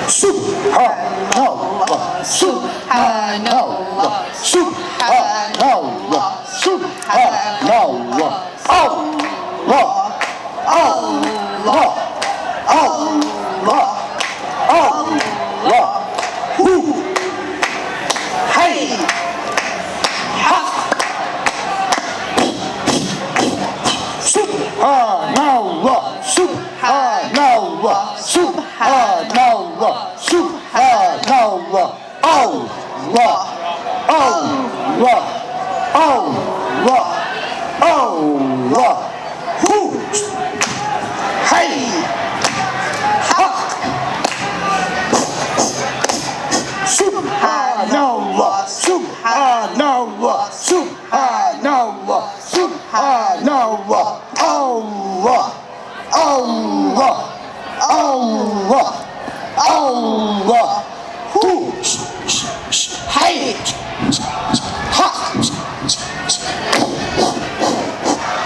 Subhanallah, subhanallah, subhanallah, subhanallah. Allah, Allah, Allah, Allah. Hu, hey, ha. Subhanallah, subhanallah, subhanallah, subhanallah. Allah, Allah, Allah, Allah. Hu, hey, ha. Subhanallah, subhanallah, subhanallah, subhanallah. Allah, Allah, Allah, Allah. Hu, hey, ha.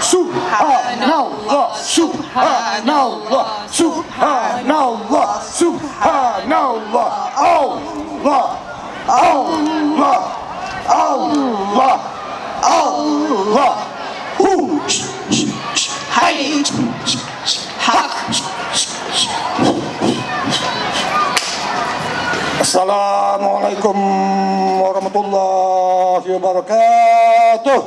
Subhanallah, subhanallah, subhanallah, subhanallah. Allah, Allah, Allah, Allah. Hu, hey, ha. Assalamualaikum warahmatullahi wabarakatuh.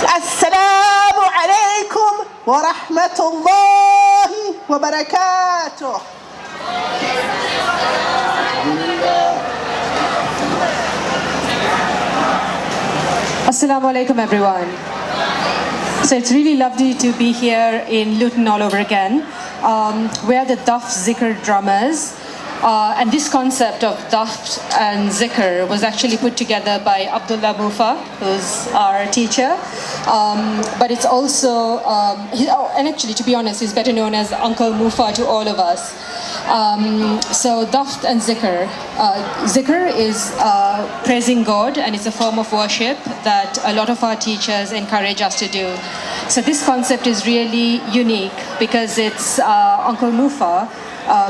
Assalamualaikum warahmatullahi wabarakatuh. Assalamualaikum everyone. So it's really lovely to be here in Luton all over again. We're the DafZikir drummers. And this concept of Daf and Zikr was actually put together by Abdullah Mufa, who's our teacher. But it's also, and actually to be honest, he's better known as Uncle Mufa to all of us. So Daf and Zikr. Zikr is praising God, and it's a form of worship that a lot of our teachers encourage us to do. So this concept is really unique because it's Uncle Mufa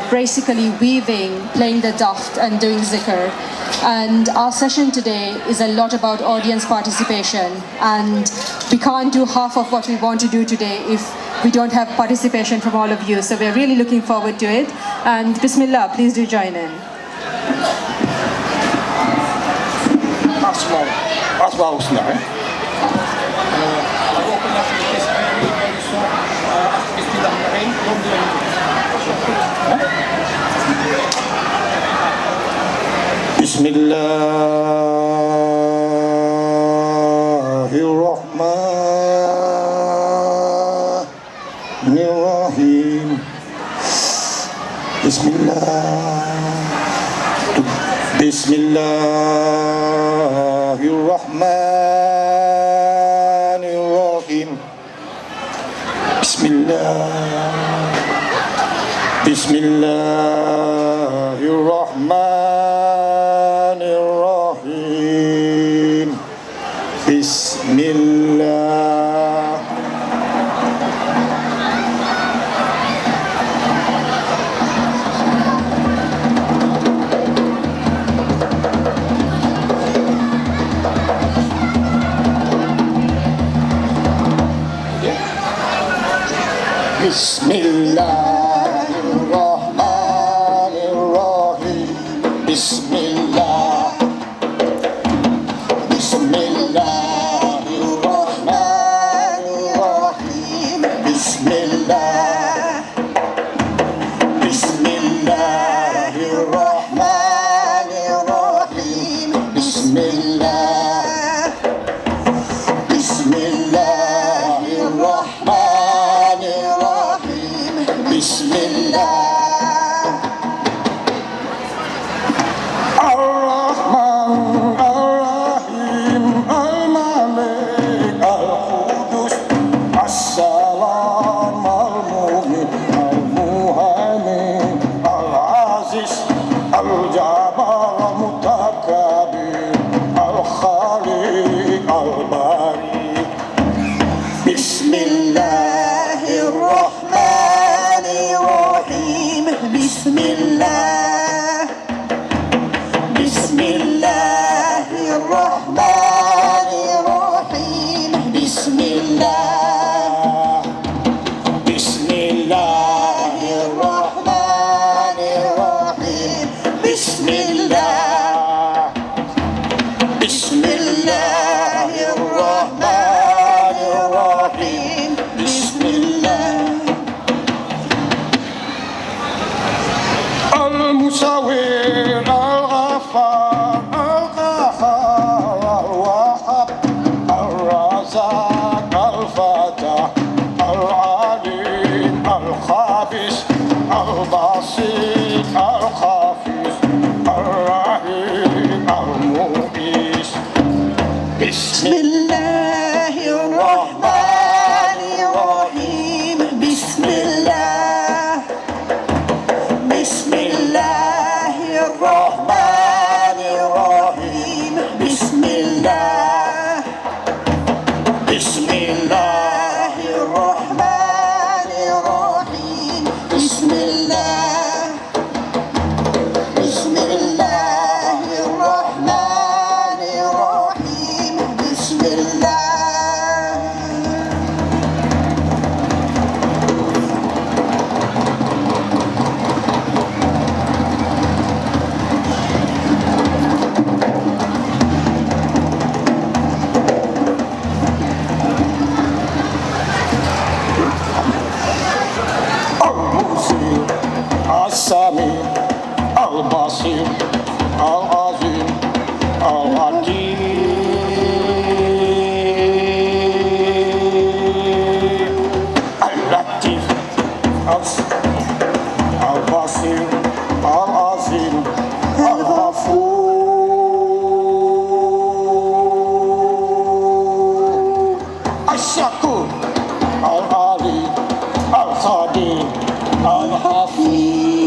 basically weaving, playing the daft and doing zikr. And our session today is a lot about audience participation, and we can't do half of what we want to do today if we don't have participation from all of you. So we're really looking forward to it. And Bismillah, please do join in. Asma Husna, Bismillahirrahmanirrahim. Bismillahirrahmanirrahim. Bismillahirrahmanirrahim. Bismillah. Bismillahirrahmanirrahim. Bismillah. Bismillahirrahmanirrahim. Bismillah. Bismillahirrahmanirrahim. Bismillah. Bismillahirrahmanirrahim. Bismillah. Ar-Rahman, Ar-Rahim, Al-Malik, Al-Qudus, As-Salam, Al-Mu'min, Al-Muhaimin, Al-Aziz, Al-Jabbar, Mutakabir, Al-Khaliq, Al-Bari. Bismillah. المسوير الغفار القهار الوهاب الرزاق الفتاح العليم الخابس البسيط الخفيف الرحيم المؤيس بسم الله الرحمن الرحيم بسم الله بسم الله الرحمن الرحيم بسم الله بسم الله الرحمن الرحيم بسم الله بسم الله الرحمن الرحيم بسم الله المبصر السميع البصير العظيم الحكيم اللطيف البصير العظيم الغفور الشكور العلي القدير الحفيظ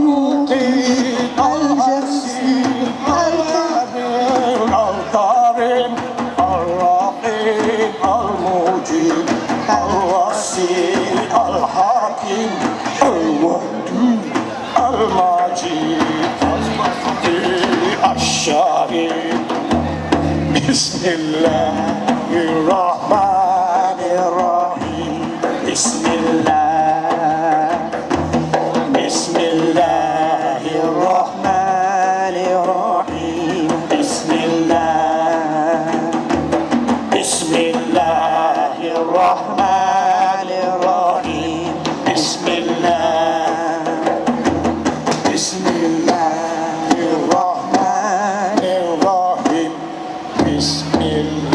المقيم الحسيب الكبير الكريم الرحيم المجيب الوسيع الحكيم الودود المجيد الشهيد بسم الله الرحمن الرحيم بسم الله بسم الله الرحمن الرحيم بسم الله بسم الله الرحمن الرحيم بسم الله بسم الله الرحمن الرحيم بسم الله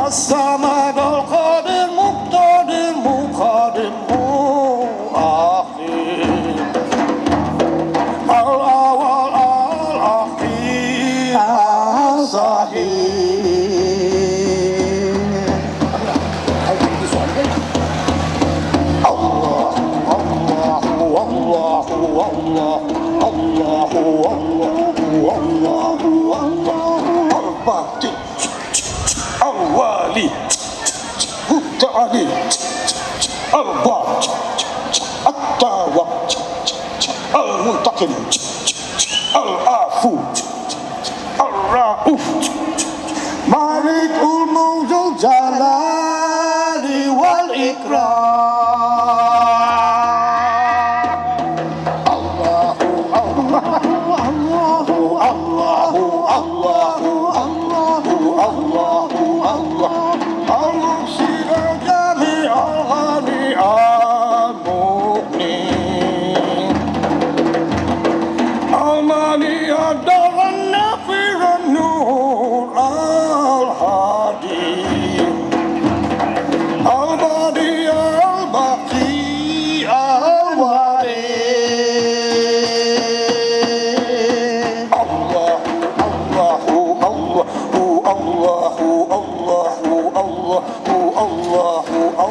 الصمد القادر مقتدر مقدم مؤخر الأول الأخير الصحيح الله الله الله الله الله الله الله الباطل أولي التعالي الباب التواب المنتقم العفو الرؤوف مالك الملك الجلال والإكرام الله الله الله الله الله الله الله المرشد جميع الغني المؤمن الماني الدار النافر النور الهادي البادي البقي الواري الله الله الله الله الله الله الله الله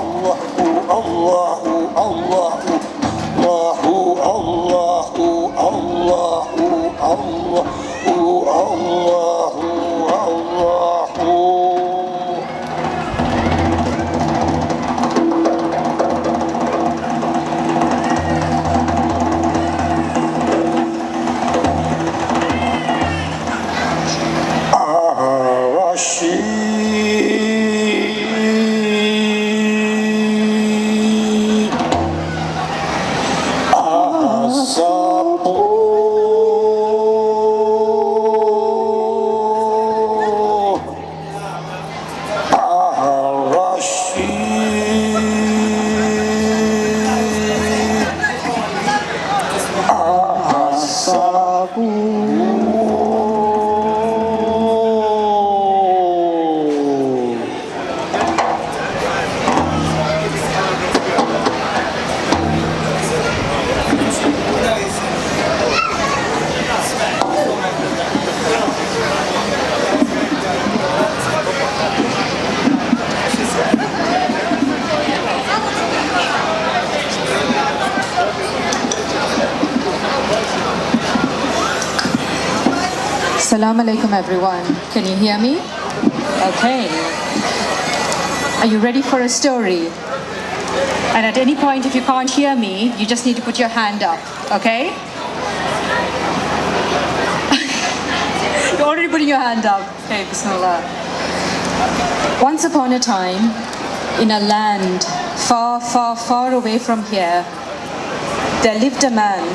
الله الله Assalamu alaikum everyone. Can you hear me? Okay. Are you ready for a story? And at any point if you can't hear me, you just need to put your hand up, okay? You're already putting your hand up. Okay, bismillah. Once upon a time, in a land far, far, far away from here, there lived a man,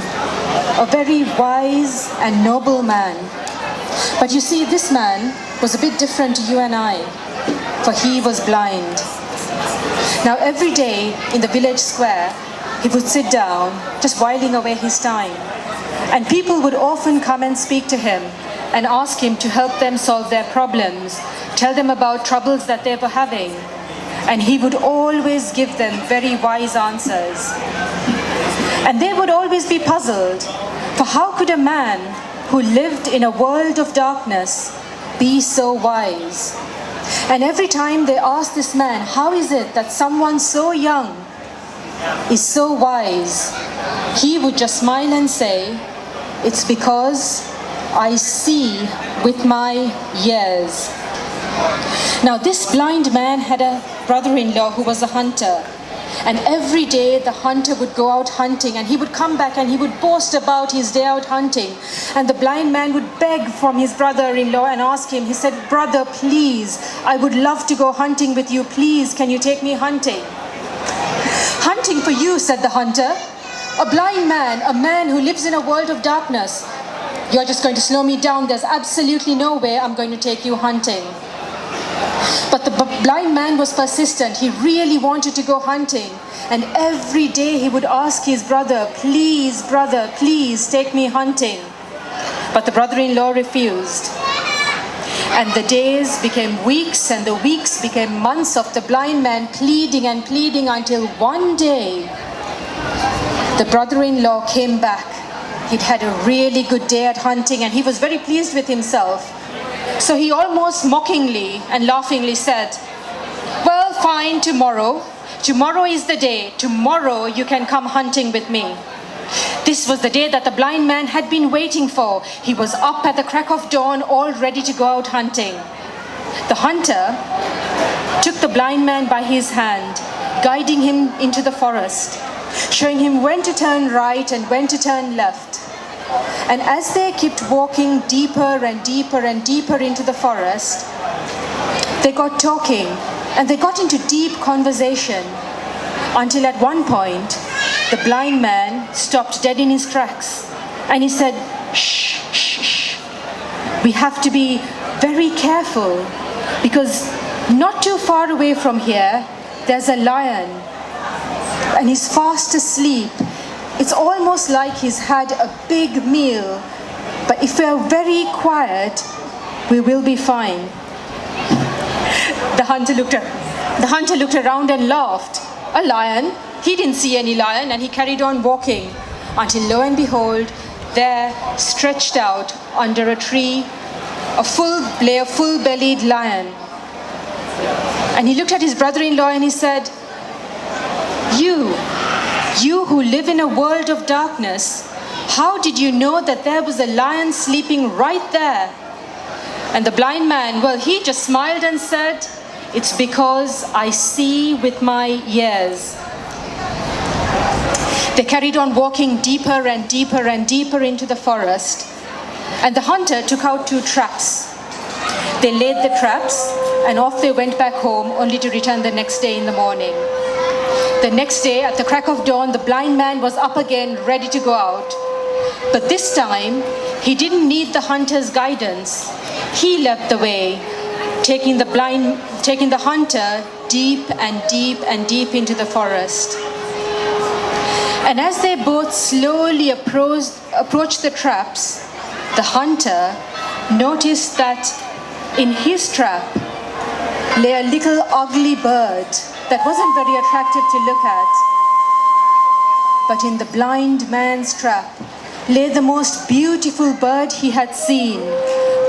a very wise and noble man. But you see, this man was a bit different to you and I, for he was blind. Now every day in the village square, he would sit down, just whiling away his time. And people would often come and speak to him and ask him to help them solve their problems, tell them about troubles that they were having. And he would always give them very wise answers. And they would always be puzzled, for how could a man who lived in a world of darkness be so wise? And every time they asked this man, how is it that someone so young is so wise? He would just smile and say, it's because I see with my ears. Now this blind man had a brother-in-law who was a hunter. And every day the hunter would go out hunting and he would come back and he would boast about his day out hunting. And the blind man would beg from his brother-in-law and ask him, he said, brother, please, I would love to go hunting with you. Please, can you take me hunting? Hunting for you, said the hunter. A blind man, a man who lives in a world of darkness. You're just going to slow me down. There's absolutely no way I'm going to take you hunting. But the blind man was persistent. He really wanted to go hunting. And every day he would ask his brother, please, brother, please take me hunting. But the brother-in-law refused. And the days became weeks and the weeks became months of the blind man pleading and pleading until one day the brother-in-law came back. He'd had a really good day at hunting and he was very pleased with himself. So he almost mockingly and laughingly said, well, fine, tomorrow. Tomorrow is the day. Tomorrow you can come hunting with me. This was the day that the blind man had been waiting for. He was up at the crack of dawn, all ready to go out hunting. The hunter took the blind man by his hand, guiding him into the forest, showing him when to turn right and when to turn left. And as they kept walking deeper and deeper and deeper into the forest, they got talking and they got into deep conversation until at one point, the blind man stopped dead in his tracks and he said, "Shh, shh, shh. We have to be very careful because not too far away from here, there's a lion and he's fast asleep. It's almost like he's had a big meal, but if we're very quiet, we will be fine." The hunter looked around and laughed. A lion? He didn't see any lion and he carried on walking until lo and behold, there stretched out under a tree a full-bellied lion. And he looked at his brother-in-law and he said, You who live in a world of darkness, how did you know that there was a lion sleeping right there? And the blind man, well, he just smiled and said, "It's because I see with my ears." They carried on walking deeper and deeper and deeper into the forest, and the hunter took out 2 traps. They laid the traps, and off they went back home, only to return the next day in the morning. The next day, at the crack of dawn, the blind man was up again, ready to go out. But this time, he didn't need the hunter's guidance. He led the way, taking the hunter deep and deep and deep into the forest. And as they both slowly approached the traps, the hunter noticed that in his trap lay a little ugly bird that wasn't very attractive to look at. But in the blind man's trap lay the most beautiful bird he had seen.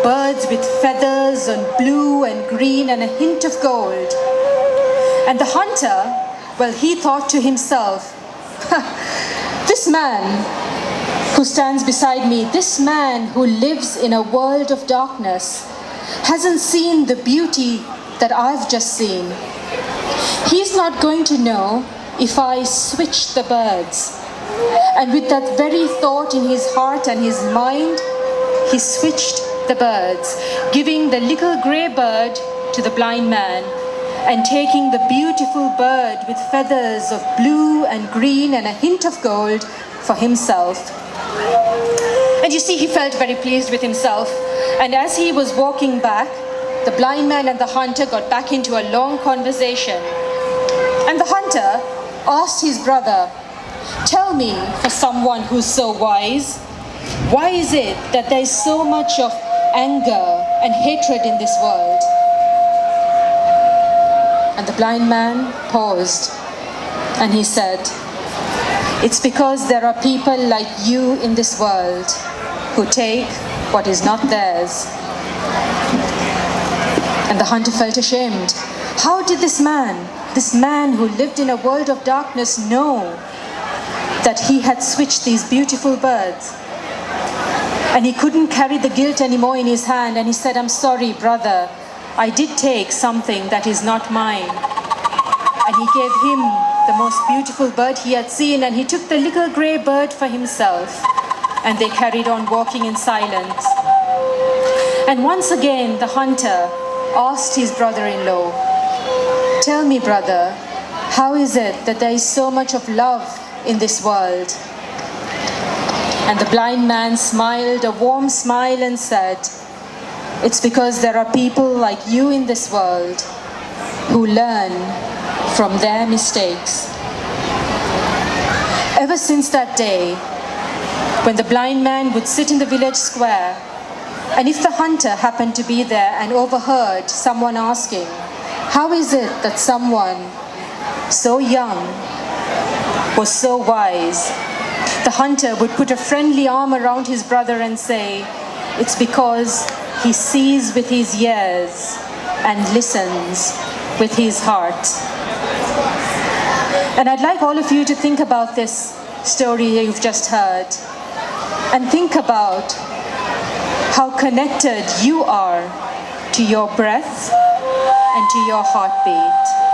Birds with feathers and blue and green and a hint of gold. And the hunter, well, he thought to himself, this man who stands beside me, this man who lives in a world of darkness, hasn't seen the beauty that I've just seen. He's not going to know if I switch the birds. And with that very thought in his heart and his mind, he switched the birds, giving the little grey bird to the blind man and taking the beautiful bird with feathers of blue and green and a hint of gold for himself. And you see, he felt very pleased with himself. And as he was walking back, the blind man and the hunter got back into a long conversation. And the hunter asked his brother, "Tell me, for someone who's so wise, why is it that there is so much of anger and hatred in this world?" And the blind man paused and he said, "It's because there are people like you in this world who take what is not theirs." And the hunter felt ashamed. How did this man who lived in a world of darkness, know that he had switched these beautiful birds? And he couldn't carry the guilt anymore in his hand, and he said, "I'm sorry, brother, I did take something that is not mine." And he gave him the most beautiful bird he had seen, and he took the little grey bird for himself, and they carried on walking in silence. And once again the hunter asked his brother-in-law, "Tell me, brother, how is it that there is so much of love in this world?" And the blind man smiled a warm smile and said, "It's because there are people like you in this world who learn from their mistakes." Ever since that day, when the blind man would sit in the village square, and if the hunter happened to be there and overheard someone asking, how is it that someone so young was so wise, the hunter would put a friendly arm around his brother and say, "It's because he sees with his ears and listens with his heart." And I'd like all of you to think about this story you've just heard and think about how connected you are to your breath, and to your heartbeat.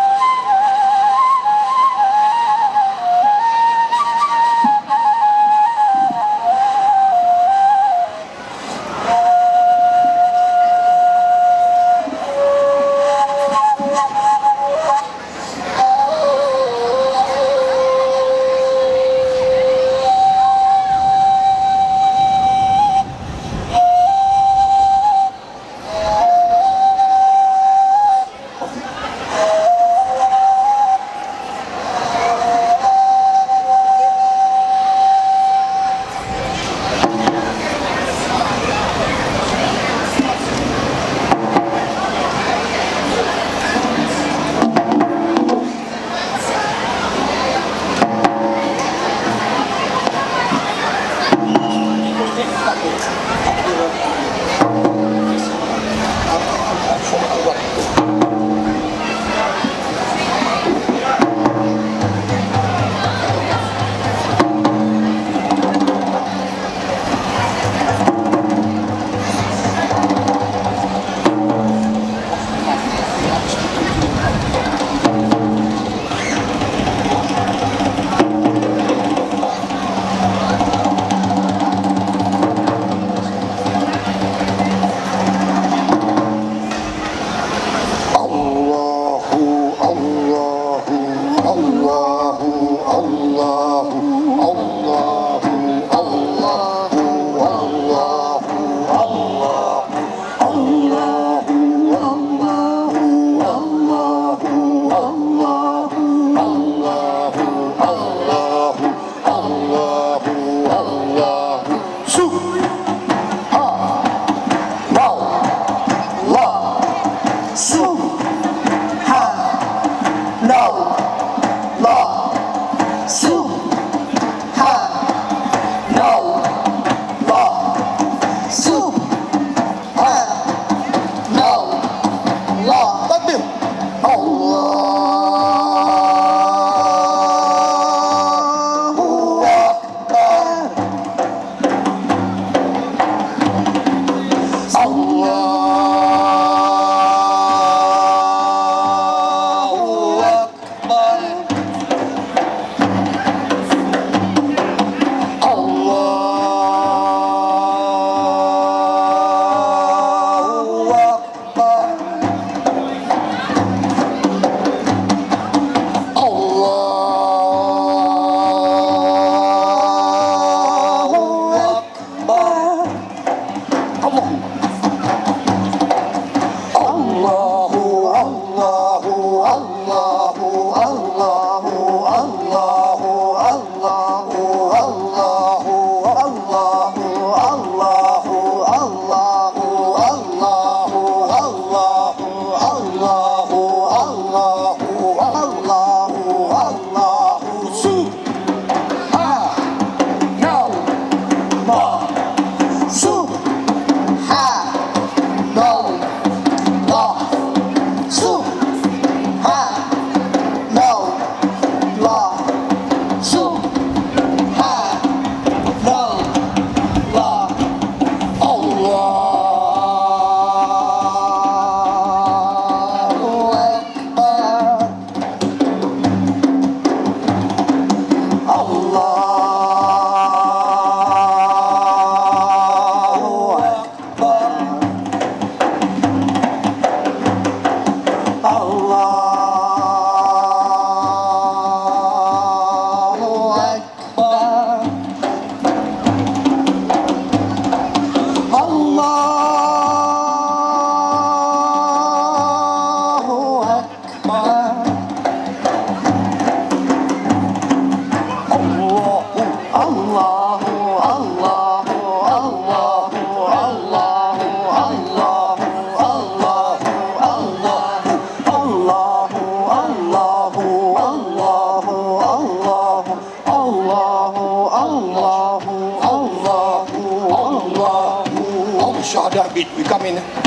Shahada beat, we come in.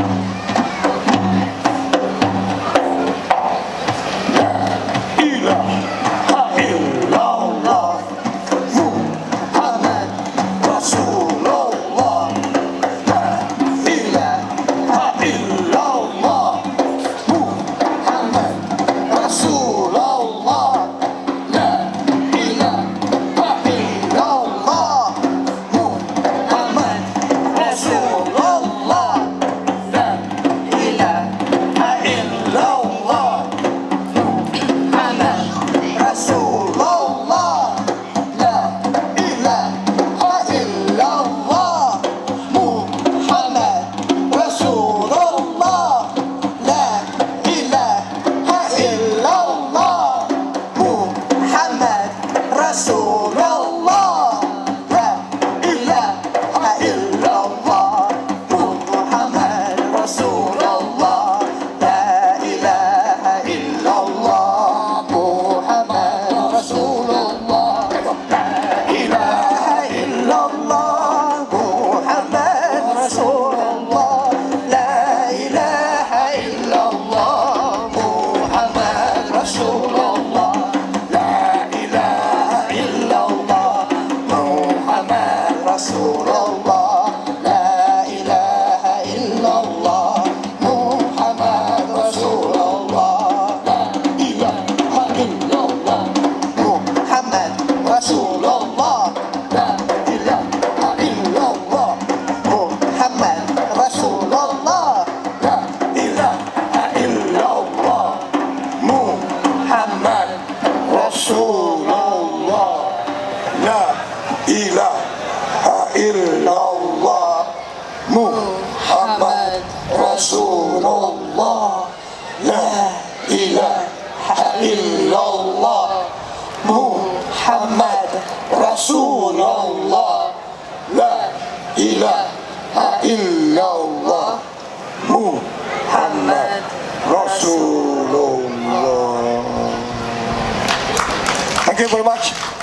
illallah Muhammad Rasulullah. La ilaha illallah Muhammad Rasulullah. Thank you very much.